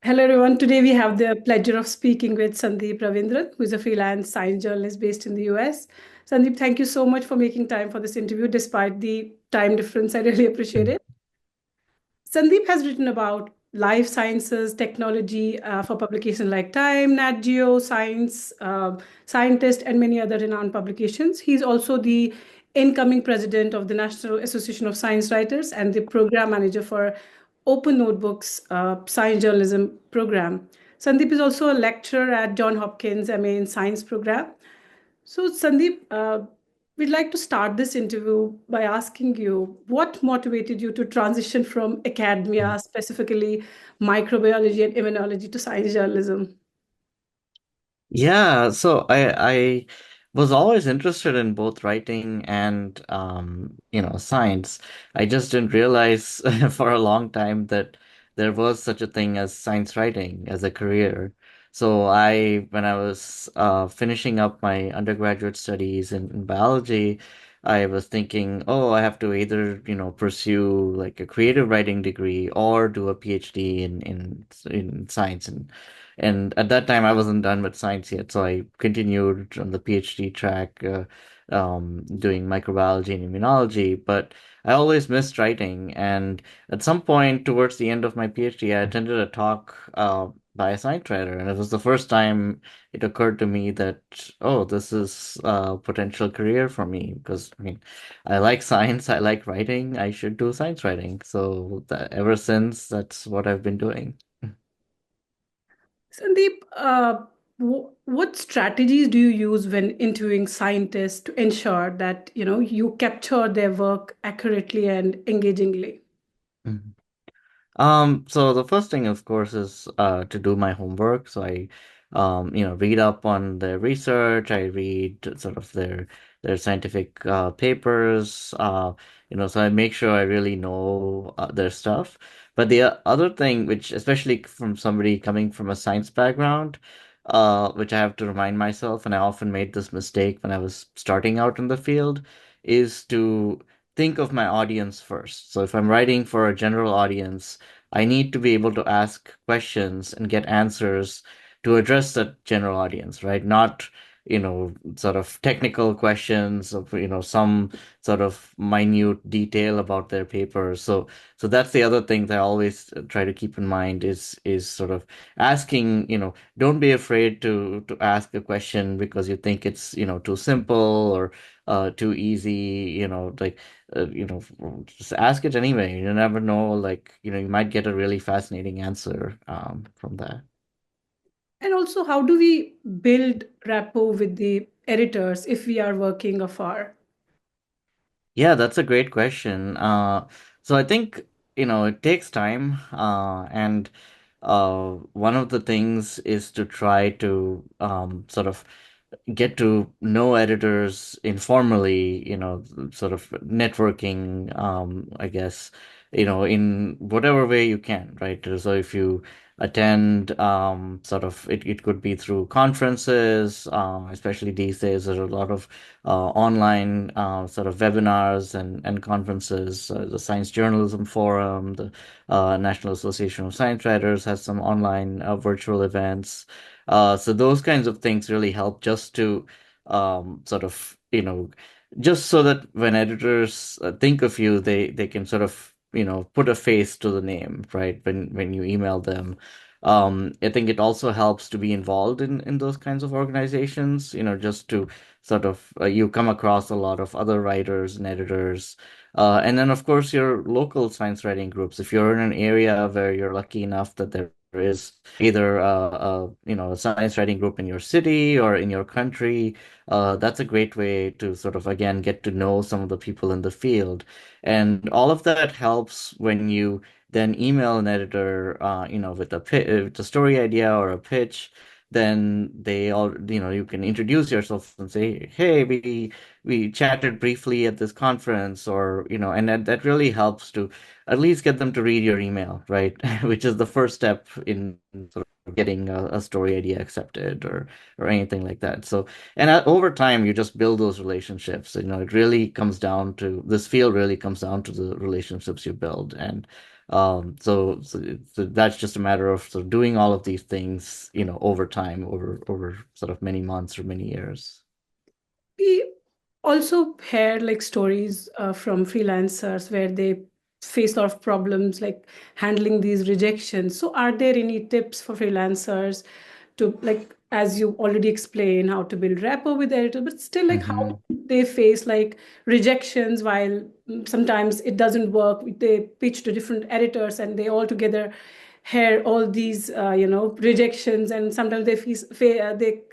Hello, everyone. Today we have the pleasure of speaking with Sandeep Ravindran, who is a freelance science journalist based in the US. Sandeep, thank you so much for making time for this interview despite the time difference. I really appreciate it. Sandeep has written about life sciences, technology for publications like Time, Nat Geo, Science, Scientist, and many other renowned publications. He's also the incoming president of the National Association of Science Writers and the program manager for Open Notebooks Science Journalism Program. Sandeep is also a lecturer at John Hopkins MA in Science program. So, Sandeep, we'd like to start this interview by asking you what motivated you to transition from academia, specifically microbiology and immunology, to science journalism? Yeah, so I was always interested in both writing and science. I just didn't realize for a long time that there was such a thing as science writing as a career. So when I was finishing up my undergraduate studies in biology, I was thinking, oh, I have to either, pursue like a creative writing degree or do a PhD in science and at that time, I wasn't done with science yet, so I continued on the PhD track, doing microbiology and immunology. But I always missed writing, and at some point towards the end of my PhD, I attended a talk by a science writer, and it was the first time it occurred to me that, oh, this is a potential career for me because I mean, I like science, I like writing, I should do science writing. So ever since, that's what I've been doing. Sandeep, what strategies do you use when interviewing scientists to ensure that you capture their work accurately and engagingly? So the first thing, of course, is to do my homework. So I read up on their research. I read sort of their scientific papers. So I make sure I really know their stuff. But the other thing, which especially from somebody coming from a science background, which I have to remind myself, and I often made this mistake when I was starting out in the field, is to think of my audience first. So if I'm writing for a general audience, I need to be able to ask questions and get answers to address that general audience, right? Not, sort of technical questions of, some sort of minute detail about their paper. So that's the other thing that I always try to keep in mind is sort of asking, don't be afraid to ask a question because you think it's, too simple or too easy, like just ask it anyway. You never know, like, you might get a really fascinating answer from that. And also, how do we build rapport with the editors if we are working afar? Yeah, that's a great question. So I think, it takes time, and one of the things is to try to sort of get to know editors informally, sort of networking, I guess, in whatever way you can, right? So if you attend, sort of, it could be through conferences, especially these days, there's a lot of online sort of webinars and conferences. The Science Journalism Forum, the National Association of Science Writers has some online virtual events. So those kinds of things really help just to sort of, just so that when editors think of you, they can sort of, put a face to the name, right? When you email them. I think it also helps to be involved in those kinds of organizations, just to sort of you come across a lot of other writers and editors. And then, of course, your local science writing groups. If you're in an area where you're lucky enough that there is either a science writing group in your city or in your country, that's a great way to sort of again get to know some of the people in the field, and all of that helps when you then email an editor, with a story idea or a pitch. Then they all, you can introduce yourself and say, "Hey, we chatted briefly at this conference," or and that really helps to at least get them to read your email, right? Which is the first step in sort of getting a story idea accepted or anything like that. So, and over time, you just build those relationships. It really comes down to this field really comes down to the relationships you build, and So that's just a matter of sort of doing all of these things, over time, over sort of many months or many years. We also heard like stories from freelancers where they face a lot of problems like handling these rejections. So, are there any tips for freelancers to like, as you already explained, how to build rapport with the editor, but still like how Mm-hmm. they face like rejections while sometimes it doesn't work. They pitch to different editors and they all together hear all these rejections, and sometimes they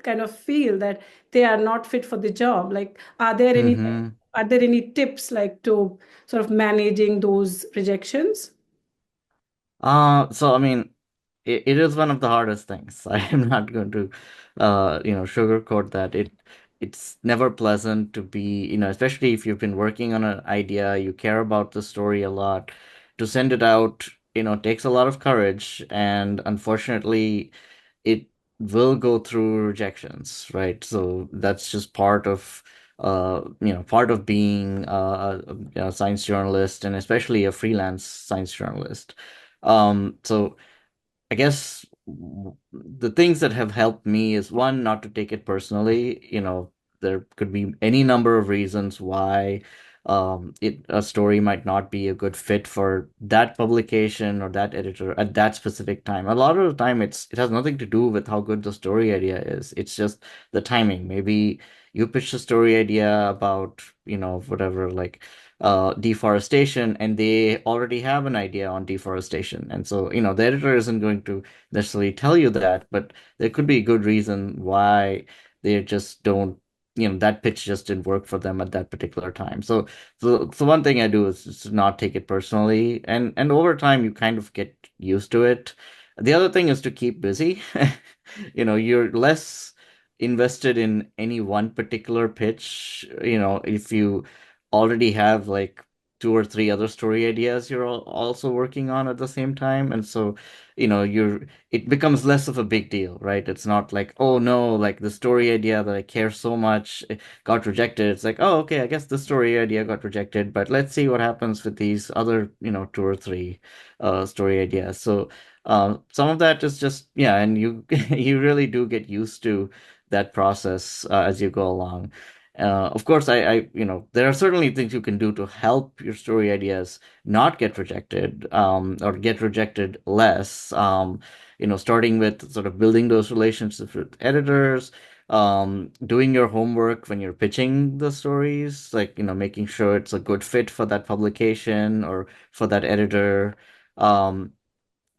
kind of feel that they are not fit for the job. Like, Mm-hmm. are there any tips like to sort of managing those rejections? So I mean, it is one of the hardest things. I am not going to, sugarcoat that. It's never pleasant to be, especially if you've been working on an idea, you care about the story a lot. To send it out, takes a lot of courage, and unfortunately, it will go through rejections, right? So that's just part of being a science journalist, and especially a freelance science journalist. So I guess the things that have helped me is one, not to take it personally. There could be any number of reasons why a story might not be a good fit for that publication or that editor at that specific time. A lot of the time, it has nothing to do with how good the story idea is. It's just the timing. Maybe you pitched a story idea about, whatever, like deforestation, and they already have an idea on deforestation. And so, the editor isn't going to necessarily tell you that, but there could be a good reason why they just don't, that pitch just didn't work for them at that particular time. So one thing I do is just not take it personally, and over time you kind of get used to it. The other thing is to keep busy. You're less invested in any one particular pitch. If you already have like two or three other story ideas you're also working on at the same time. And so, it becomes less of a big deal, right? It's not like, oh no, like the story idea that I care so much got rejected. It's like, oh, okay, I guess the story idea got rejected, but let's see what happens with these other, two or three story ideas. So some of that is just, yeah, and you you really do get used to that process as you go along. Of course, there are certainly things you can do to help your story ideas not get rejected, or get rejected less. Starting with sort of building those relationships with editors, doing your homework when you're pitching the stories, like, making sure it's a good fit for that publication or for that editor. Um,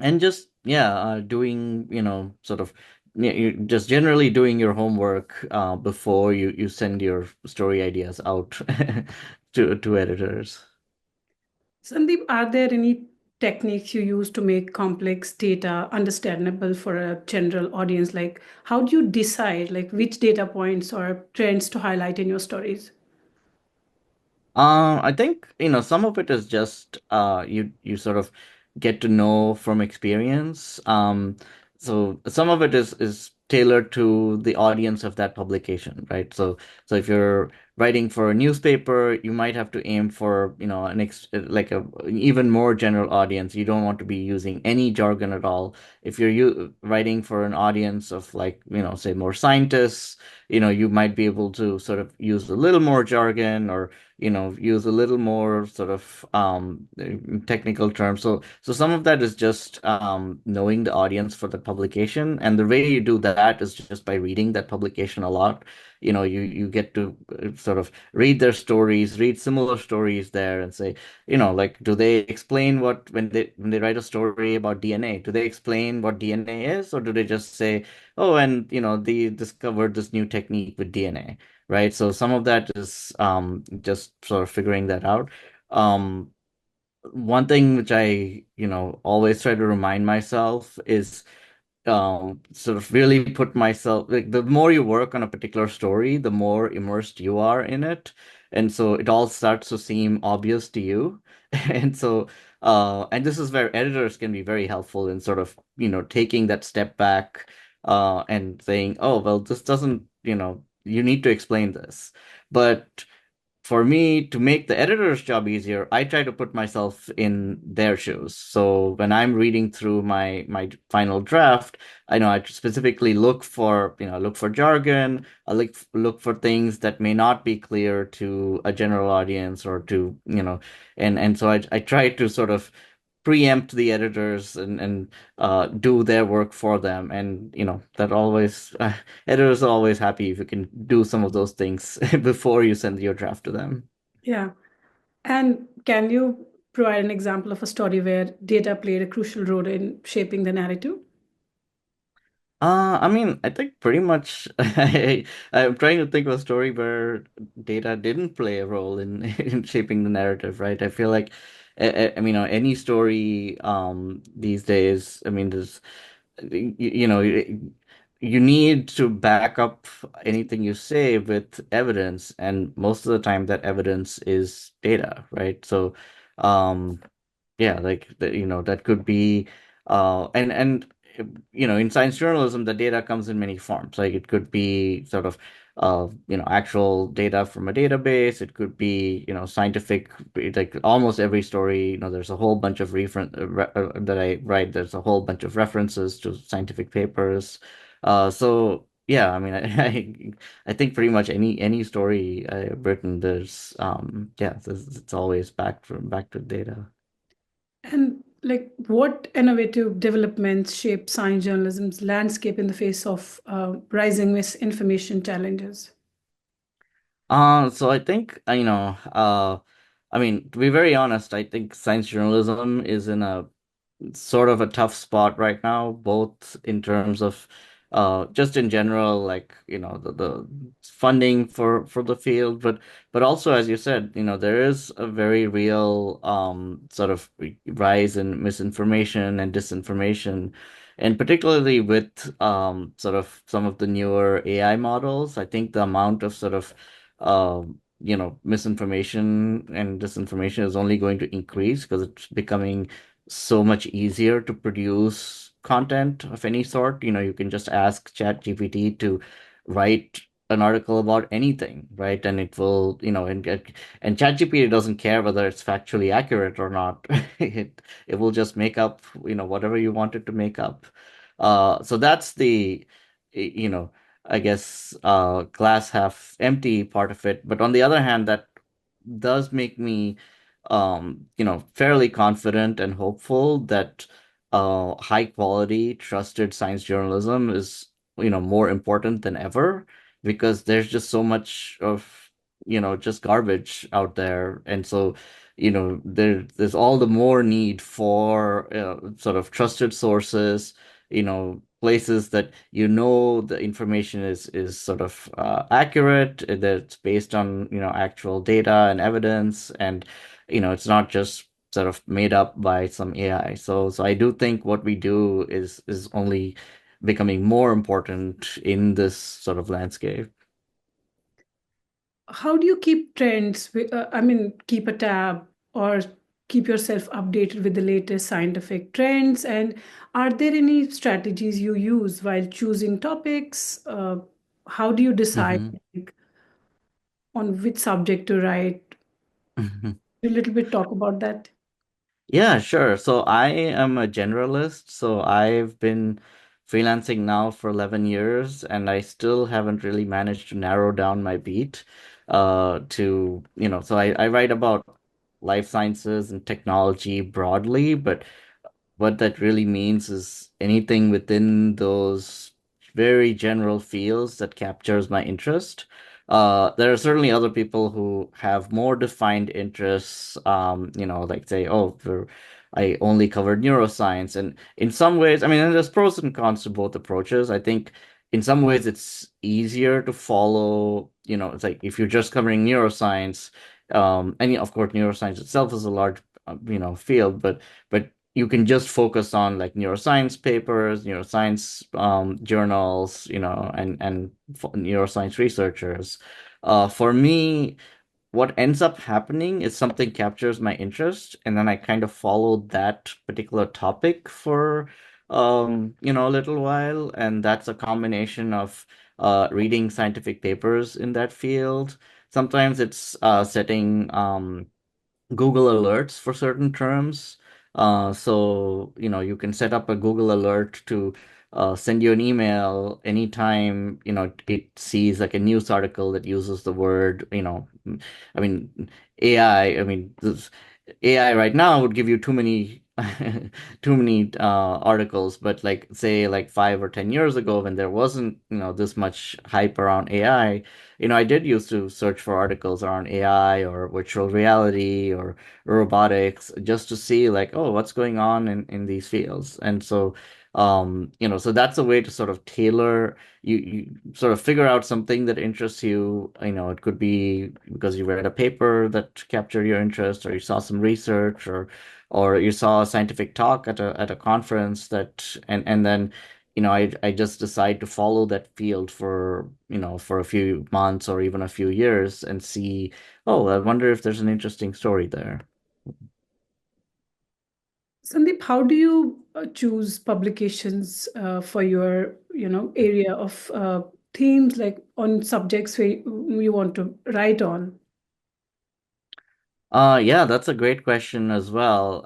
and just, yeah, doing, sort of, yeah, you just generally doing your homework before you send your story ideas out to editors. Sandeep, are there any techniques you use to make complex data understandable for a general audience? Like, how do you decide like which data points or trends to highlight in your stories? I think, some of it is just you sort of get to know from experience. So some of it is tailored to the audience of that publication, right? So if you're writing for a newspaper, you might have to aim for, like an even more general audience. You don't want to be using any jargon at all. If you're writing for an audience of, like, say more scientists, you might be able to sort of use a little more jargon, or use a little more sort of technical terms. So some of that is just knowing the audience for the publication, and the way you do that is just by reading that publication a lot. You get to sort of read their stories, read similar stories there, and say, like, do they explain what when they write a story about DNA? Do they explain what DNA is, or do they just say, oh, and they discovered this new technique with DNA? Right? So some of that is just sort of figuring that out. Um, One thing which I, always try to remind myself is sort of really put myself, like, the more you work on a particular story, the more immersed you are in it. And so it all starts to seem obvious to you. And so and this is where editors can be very helpful in sort of, taking that step back and saying, oh, well, this doesn't, you need to explain this. But for me to make the editor's job easier, I try to put myself in their shoes. So when I'm reading through my final draft, I know I specifically look for jargon. I look for things that may not be clear to a general audience or to, and so I try to sort of preempt the editors and do their work for them. And that always editors are always happy if you can do some of those things before you send your draft to them. Yeah. And can you provide an example of a story where data played a crucial role in shaping the narrative? I mean, I think pretty much I'm trying to think of a story where data didn't play a role in in shaping the narrative, right? I feel like I mean, any story these days, I mean, there's you need to back up anything you say with evidence, and most of the time that evidence is data, right? So, um, yeah, like that could be and in science journalism the data comes in many forms. Like it could be sort of actual data from a database. It could be scientific, like almost every story, there's a whole bunch of that I write, there's a whole bunch of references to scientific papers. So yeah, I mean, I think pretty much any story I've written, it's always back to data. And like what innovative developments shape science journalism's landscape in the face of rising misinformation challenges? So I think, I mean, to be very honest, I think science journalism is in a sort of a tough spot right now, both in terms of just in general, like, the funding for the field, but also, as you said, there is a very real sort of rise in misinformation and disinformation. And particularly with sort of some of the newer AI models, I think the amount of sort of misinformation and disinformation is only going to increase because it's becoming so much easier to produce content of any sort. You can just ask ChatGPT to write an article about anything, right? And it will, and ChatGPT doesn't care whether it's factually accurate or not. It will just make up, whatever you want it to make up. So that's the, you know, I guess glass half empty part of it. But on the other hand, that does make me fairly confident and hopeful that high quality, trusted science journalism is, more important than ever because there's just so much of, just garbage out there. And so, there's all the more need for sort of trusted sources, places that the information is sort of accurate, that it's based on actual data and evidence, and it's not just sort of made up by some AI. So I do think what we do is only becoming more important in this sort of landscape. How do you keep trends? I mean, keep a tab or keep yourself updated with the latest scientific trends? And are there any strategies you use while choosing topics? How do you decide Hmm. like, on which subject to write? A little bit talk about that. Yeah, sure. So I am a generalist. So I've been freelancing now for 11 years, and I still haven't really managed to narrow down my beat so I write about life sciences and technology broadly, but what that really means is anything within those very general fields that captures my interest. There are certainly other people who have more defined interests, like say, oh, I only covered neuroscience. And in some ways, I mean, and there's pros and cons to both approaches. I think in some ways it's easier to follow, it's like if you're just covering neuroscience, and of course, neuroscience itself is a large, field, but you can just focus on like neuroscience papers, neuroscience journals, and neuroscience researchers. For me, what ends up happening is something captures my interest, and then I kind of follow that particular topic for a little while, and that's a combination of reading scientific papers in that field. sometimes it's setting Google alerts for certain terms. So, you can set up a Google alert to send you an email anytime, it sees like a news article that uses the word, I mean, AI, AI right now would give you too many too many articles, but like say like 5 or 10 years ago when there wasn't, this much hype around AI, I did used to search for articles around AI or virtual reality or robotics just to see like, oh, what's going on in these fields. And so, so that's a way to sort of tailor, you sort of figure out something that interests you. It could be because you read a paper that captured your interest, or you saw some research, or you saw a scientific talk at a conference and then I just decide to follow that field for a few months or even a few years and see, oh, I wonder if there's an interesting story there. Sandeep, how do you choose publications for your, area of themes, like on subjects where you want to write on? Yeah, that's a great question as well.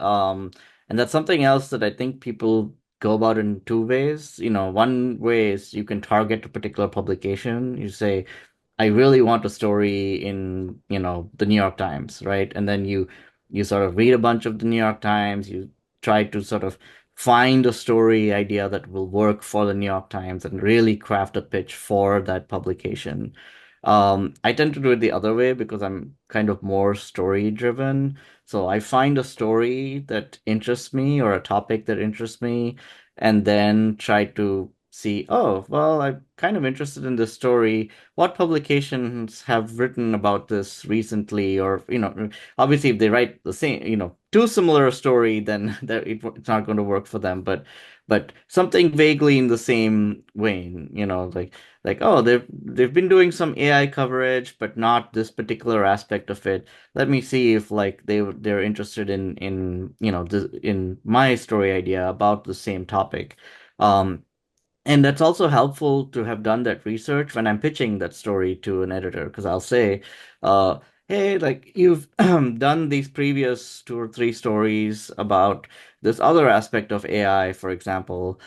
And that's something else that I think people go about in two ways. One way is you can target a particular publication. You say, I really want a story in, the New York Times, right? And then you sort of read a bunch of the New York Times, you try to sort of find a story idea that will work for the New York Times and really craft a pitch for that publication. I tend to do it the other way because I'm kind of more story driven. So I find a story that interests me or a topic that interests me, and then try to see, oh, well, I'm kind of interested in this story. What publications have written about this recently? Or, obviously if they write the same, too similar a story, then it's not going to work for them. But something vaguely in the same vein, like, oh, they've been doing some AI coverage, but not this particular aspect of it. Let me see if like they're interested in my story idea about the same topic. Um, and that's also helpful to have done that research when I'm pitching that story to an editor, because I'll say, uh, hey, like you've done these previous two or three stories about this other aspect of AI, for example.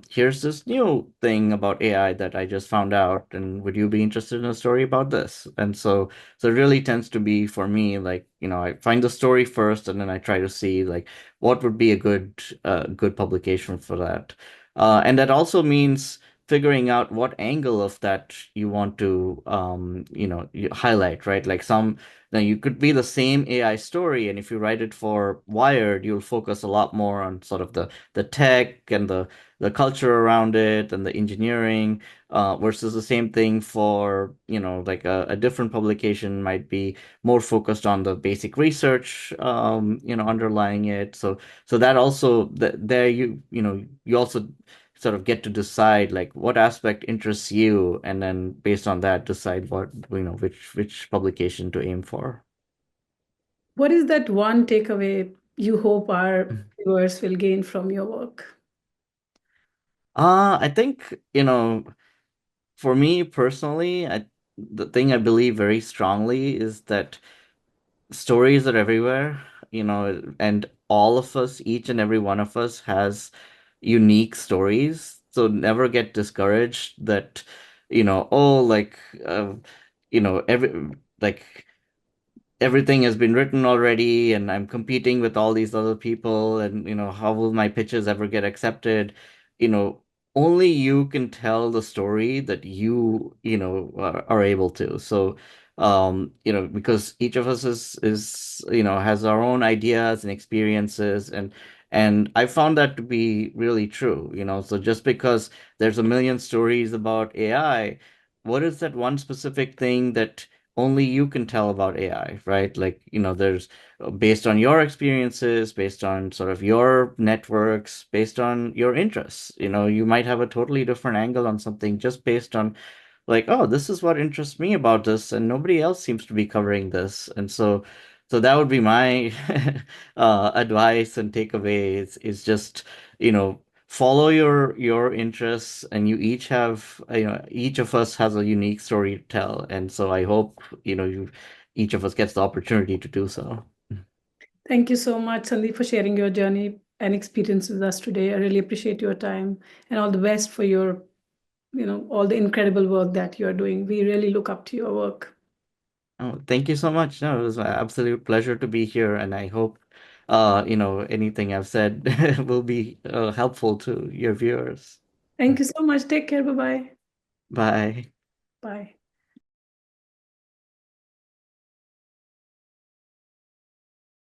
Here's this new thing about AI that I just found out, and would you be interested in a story about this? And so it really tends to be for me, like, I find the story first, and then I try to see like what would be a good publication for that. And that also means figuring out what angle of that you want to, you highlight, right? Like now you could be the same AI story, and if you write it for Wired, you'll focus a lot more on sort of the tech and the culture around it and the engineering, versus the same thing for, like a different publication might be more focused on the basic research, underlying it. So that also there you also sort of get to decide like what aspect interests you, and then based on that decide what which publication to aim for. What is that one takeaway you hope our viewers will gain from your work? I think, for me personally, the thing I believe very strongly is that stories are everywhere, and all of us, each and every one of us has unique stories. So never get discouraged that, oh, like, every like everything has been written already and I'm competing with all these other people, and how will my pitches ever get accepted? You know, only you can tell the story that are able to. So because each of us is has our own ideas and experiences, and I found that to be really true. So just because there's a million stories about AI, what is that one specific thing that only you can tell about AI, right? Like, there's based on your experiences, based on sort of your networks, based on your interests. You might have a totally different angle on something just based on like, oh, this is what interests me about this, and nobody else seems to be covering this. And so that would be my advice and takeaway is just, you know, follow your interests, and you each have, each of us has a unique story to tell, and so I hope, each of us gets the opportunity to do so. Thank you so much, Sandeep, for sharing your journey and experience with us today. I really appreciate your time and all the best for your, all the incredible work that you're doing. We really look up to your work. Oh, thank you so much. No, it was an absolute pleasure to be here, and I hope, anything I've said will be helpful to your viewers. Thank you so much. Take care. Bye-bye. Bye. Bye.